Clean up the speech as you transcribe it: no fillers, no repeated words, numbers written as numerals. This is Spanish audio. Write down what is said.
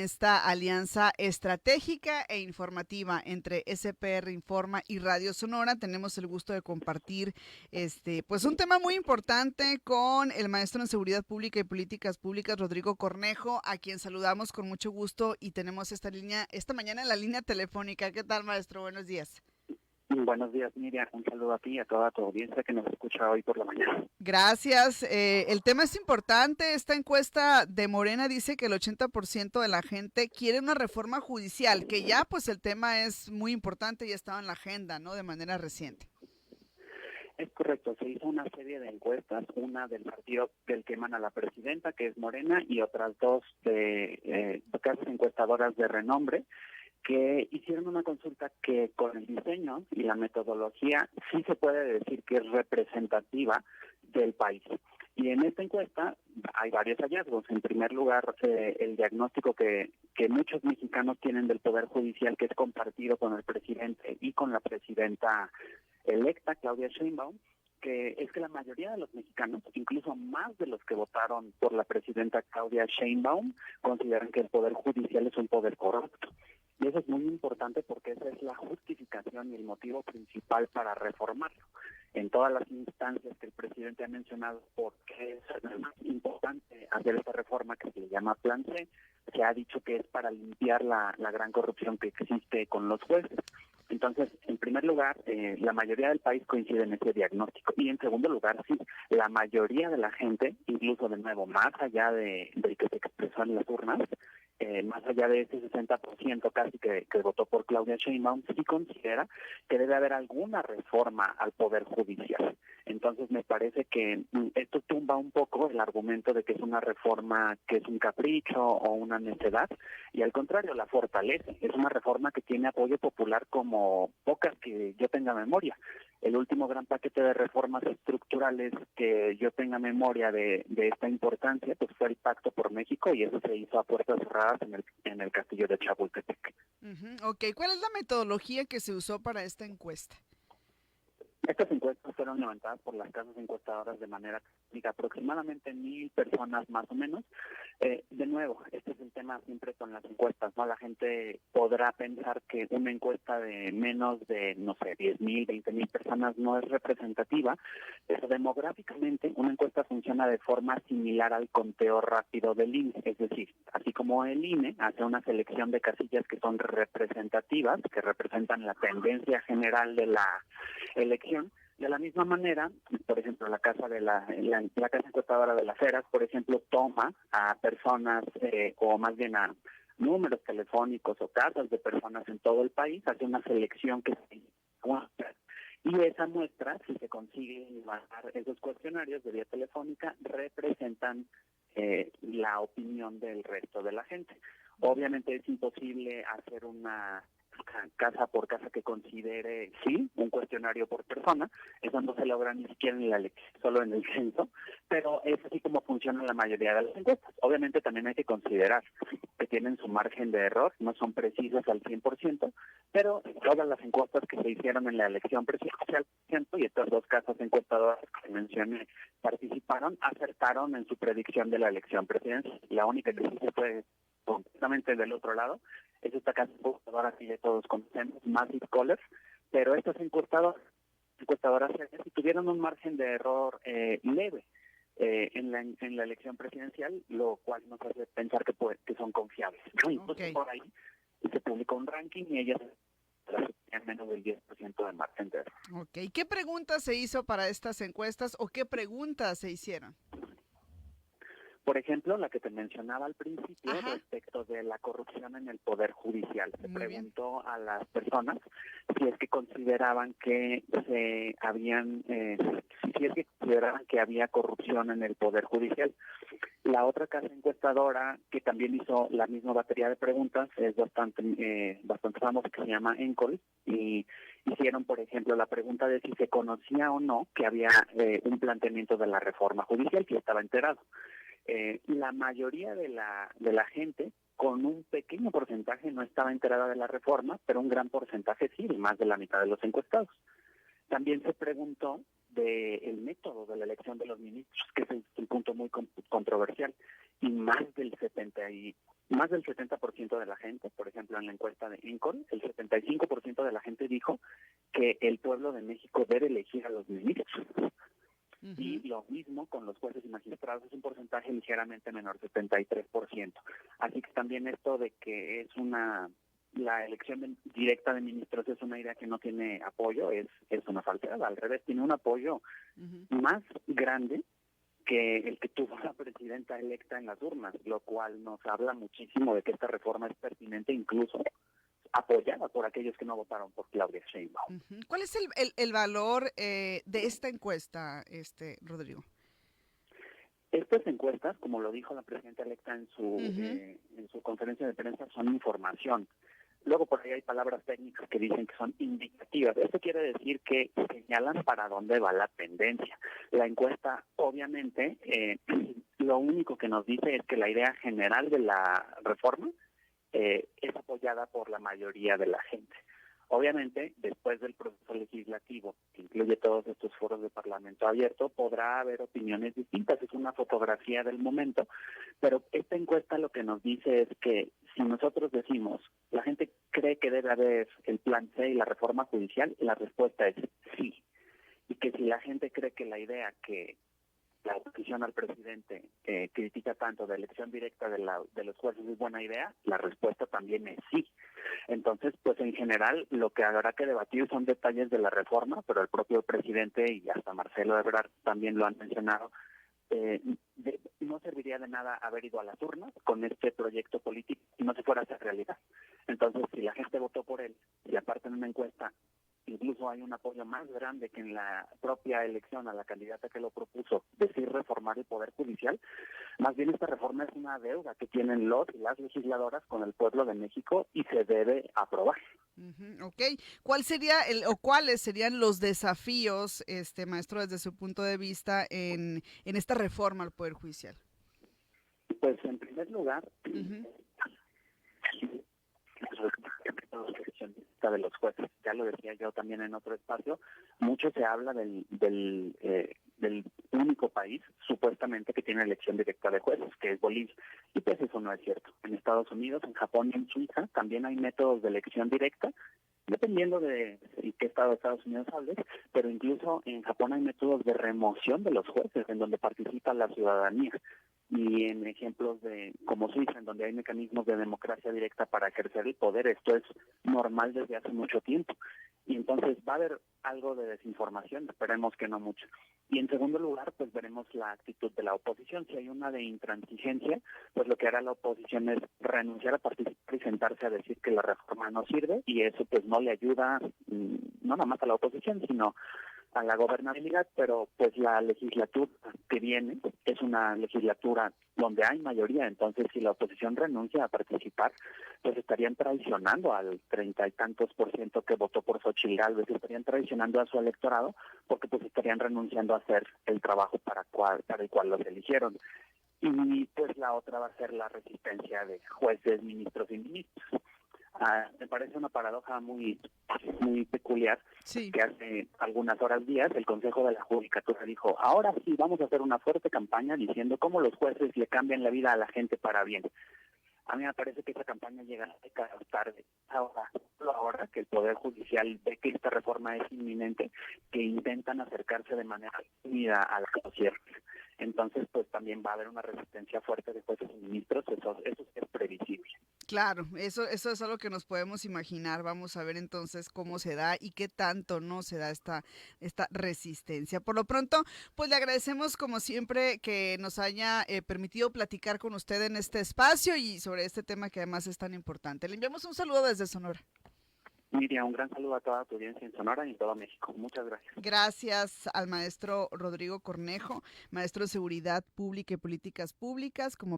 Esta alianza estratégica e informativa entre SPR Informa y Radio Sonora. Tenemos el gusto de compartir pues un tema muy importante con el maestro en Seguridad Pública y Políticas Públicas, Rodrigo Cornejo, a quien saludamos con mucho gusto y tenemos esta mañana en la línea telefónica. ¿Qué tal, maestro? Buenos días. Buenos días, Miriam. Un saludo a ti y a toda tu audiencia que nos escucha hoy por la mañana. Gracias. El tema es importante. Esta encuesta de Morena dice que el 80% de la gente quiere una reforma judicial, que ya pues el tema es muy importante y ha estado en la agenda, ¿no? De manera reciente. Es correcto, se hizo una serie de encuestas, una del partido del que emana la presidenta, que es Morena, y otras dos de casas encuestadoras de renombre, que hicieron una consulta que con el diseño y la metodología sí se puede decir que es representativa del país. Y en esta encuesta hay varios hallazgos. En primer lugar, el diagnóstico que muchos mexicanos tienen del Poder Judicial, que es compartido con el presidente y con la presidenta electa, Claudia Sheinbaum, que es que la mayoría de los mexicanos, incluso más de los que votaron por la presidenta Claudia Sheinbaum, consideran que el Poder Judicial es un poder corrupto. Y eso es muy importante porque esa es la justificación y el motivo principal para reformarlo. En todas las instancias que el presidente ha mencionado por qué es más importante hacer esta reforma que se le llama Plan C, se ha dicho que es para limpiar la gran corrupción que existe con los jueces. Entonces, en primer lugar, la mayoría del país coincide en ese diagnóstico. Y en segundo lugar, sí, la mayoría de la gente, incluso de nuevo, más allá del que se expresó en las urnas, más allá de ese 60% casi que votó por Claudia Sheinbaum, sí considera que debe haber alguna reforma al Poder Judicial. Entonces me parece que esto tumba un poco el argumento de que es una reforma que es un capricho o una necedad, y al contrario, la fortalece. Es una reforma que tiene apoyo popular como pocas que yo tenga memoria. El último gran paquete de reformas estructurales que yo tenga memoria de esta importancia pues fue el Pacto por México, y eso se hizo a puertas cerradas en el castillo de Chapultepec. Ok, ¿cuál es la metodología que se usó para esta encuesta? Estas encuestas fueron levantadas por las casas encuestadoras de manera técnica, aproximadamente 1,000 personas más o menos. De nuevo, este es el tema siempre con las encuestas, ¿no? La gente podrá pensar que una encuesta de menos de, no sé, 10,000, 20,000 personas no es representativa, pero demográficamente una encuesta funciona de forma similar al conteo rápido del INE, es decir, así como el INE hace una selección de casillas que son representativas, que representan la tendencia general de la elección. De la misma manera, por ejemplo, la casa encuestadora de las Heras, por ejemplo, toma a personas o más bien a números telefónicos o casas de personas en todo el país, hace una selección que se muestra. Y esa muestra, si se consigue bajar esos cuestionarios de vía telefónica, representan la opinión del resto de la gente. Obviamente es imposible hacer una casa por casa que considere, sí, un cuestionario por persona. Eso no se logra ni siquiera en la elección, solo en el censo, pero es así como funciona la mayoría de las encuestas. Obviamente también hay que considerar que tienen su margen de error, no son precisas al 100%, pero todas las encuestas que se hicieron en la elección presidencial, y estas dos casas encuestadoras que mencioné participaron, acertaron en su predicción de la elección presidencial. La única que sí se fue completamente del otro lado es esta casa encuestadora que ya todos conocemos, Massive Caller, pero estas encuestadoras si tuvieron un margen de error leve en la elección presidencial, lo cual nos hace pensar que son confiables, ¿no? Entonces por ahí se publicó un ranking y ellas tenían menos del 10% de margen de error. Ok, ¿qué preguntas se hizo para estas encuestas o qué preguntas se hicieron? Por ejemplo, la que te mencionaba al principio, Ajá. respecto de la corrupción en el Poder Judicial. Se Muy bien. preguntó a las personas si es que consideraban que había corrupción en el Poder Judicial. La otra casa encuestadora que también hizo la misma batería de preguntas es bastante famosa, que se llama Encol, y hicieron, por ejemplo, la pregunta de si se conocía o no que había un planteamiento de la reforma judicial, que estaba enterado. La mayoría de la gente, con un pequeño porcentaje, no estaba enterada de la reforma, pero un gran porcentaje sí, más de la mitad de los encuestados. También se preguntó del método de la elección de los ministros, que es un punto muy controversial, y más del Más del 70% de la gente, por ejemplo, en la encuesta de Encol, el 75% de la gente dijo que el pueblo de México debe elegir a los ministros. Y lo mismo con los jueces y magistrados, es un porcentaje ligeramente menor, 73%. Así que también esto de que la elección directa de ministros es una idea que no tiene apoyo, es una falsedad. Al revés, tiene un apoyo más grande que el que tuvo la presidenta electa en las urnas, lo cual nos habla muchísimo de que esta reforma es pertinente, incluso apoyada por aquellos que no votaron por Claudia Sheinbaum. ¿Cuál es el valor de esta encuesta, Rodrigo? Estas encuestas, como lo dijo la presidenta electa en su conferencia de prensa, son información. Luego por ahí hay palabras técnicas que dicen que son indicativas. Esto quiere decir que señalan para dónde va la tendencia. La encuesta, obviamente, lo único que nos dice es que la idea general de la reforma es apoyada por la mayoría de la gente. Obviamente, después del proceso legislativo, que incluye todos estos foros de Parlamento abierto, podrá haber opiniones distintas, es una fotografía del momento, pero esta encuesta lo que nos dice es que si nosotros decimos, la gente cree que debe haber el plan C y la reforma judicial, la respuesta es sí. Y que si la gente cree que la idea que la oposición al presidente critica tanto de elección directa de los jueces es buena idea, la respuesta también es sí. Entonces, pues en general lo que habrá que debatir son detalles de la reforma, pero el propio presidente y hasta Marcelo Ebrard también lo han mencionado, no serviría de nada haber ido a las urnas con este proyecto político si no se fuera a hacer realidad. Entonces, si la gente votó por él y aparte en una encuesta incluso hay un apoyo más grande que en la propia elección a la candidata que lo propuso, decir reformar el Poder Judicial, más bien esta reforma es una deuda que tienen los y las legisladoras con el pueblo de México y se debe aprobar. Ok, ¿cuál sería o cuáles serían los desafíos, maestro, desde su punto de vista en esta reforma al Poder Judicial? Pues en primer lugar, de los jueces, ya lo decía yo también en otro espacio, mucho se habla del único país supuestamente que tiene elección directa de jueces, que es Bolivia, y pues eso no es cierto. En Estados Unidos, en Japón y en Suiza también hay métodos de elección directa, dependiendo de qué estado de Estados Unidos hables, pero incluso en Japón hay métodos de remoción de los jueces, en donde participa la ciudadanía, y en ejemplos de como Suiza, en donde hay mecanismos de democracia directa para ejercer el poder. Esto es normal desde hace mucho tiempo. Y entonces va a haber algo de desinformación, esperemos que no mucho. Y en segundo lugar, pues veremos la actitud de la oposición. Si hay una de intransigencia, pues lo que hará la oposición es renunciar a participar y sentarse a decir que la reforma no sirve, y eso pues no le ayuda no nada más a la oposición, sino a la gobernabilidad, pero pues la legislatura que viene es una legislatura donde hay mayoría, entonces si la oposición renuncia a participar, pues estarían traicionando al 30 y tantos % que votó por Xochitl Gálvez, estarían traicionando a su electorado, porque pues estarían renunciando a hacer el trabajo para el cual los eligieron. Y pues la otra va a ser la resistencia de jueces, ministros y ministros. Me parece una paradoja muy peculiar, sí, que hace algunas horas días el Consejo de la Judicatura dijo, ahora sí vamos a hacer una fuerte campaña diciendo cómo los jueces le cambian la vida a la gente para bien. A mí me parece que esa campaña llega décadas tarde. Ahora que el Poder Judicial ve que esta reforma es inminente, que intentan acercarse de manera tímida a la sociedad. Entonces, pues también va a haber una resistencia fuerte de jueces y ministros, eso es previsible. claro, eso es algo que nos podemos imaginar. Vamos a ver entonces cómo se da y qué tanto no se da esta resistencia. Por lo pronto, pues le agradecemos como siempre que nos haya permitido platicar con usted en este espacio y sobre este tema que además es tan importante. Le enviamos un saludo desde Sonora. Miriam, un gran saludo a toda tu audiencia en Sonora y en todo México. Muchas gracias. Gracias al maestro Rodrigo Cornejo, maestro de Seguridad Pública y Políticas Públicas, como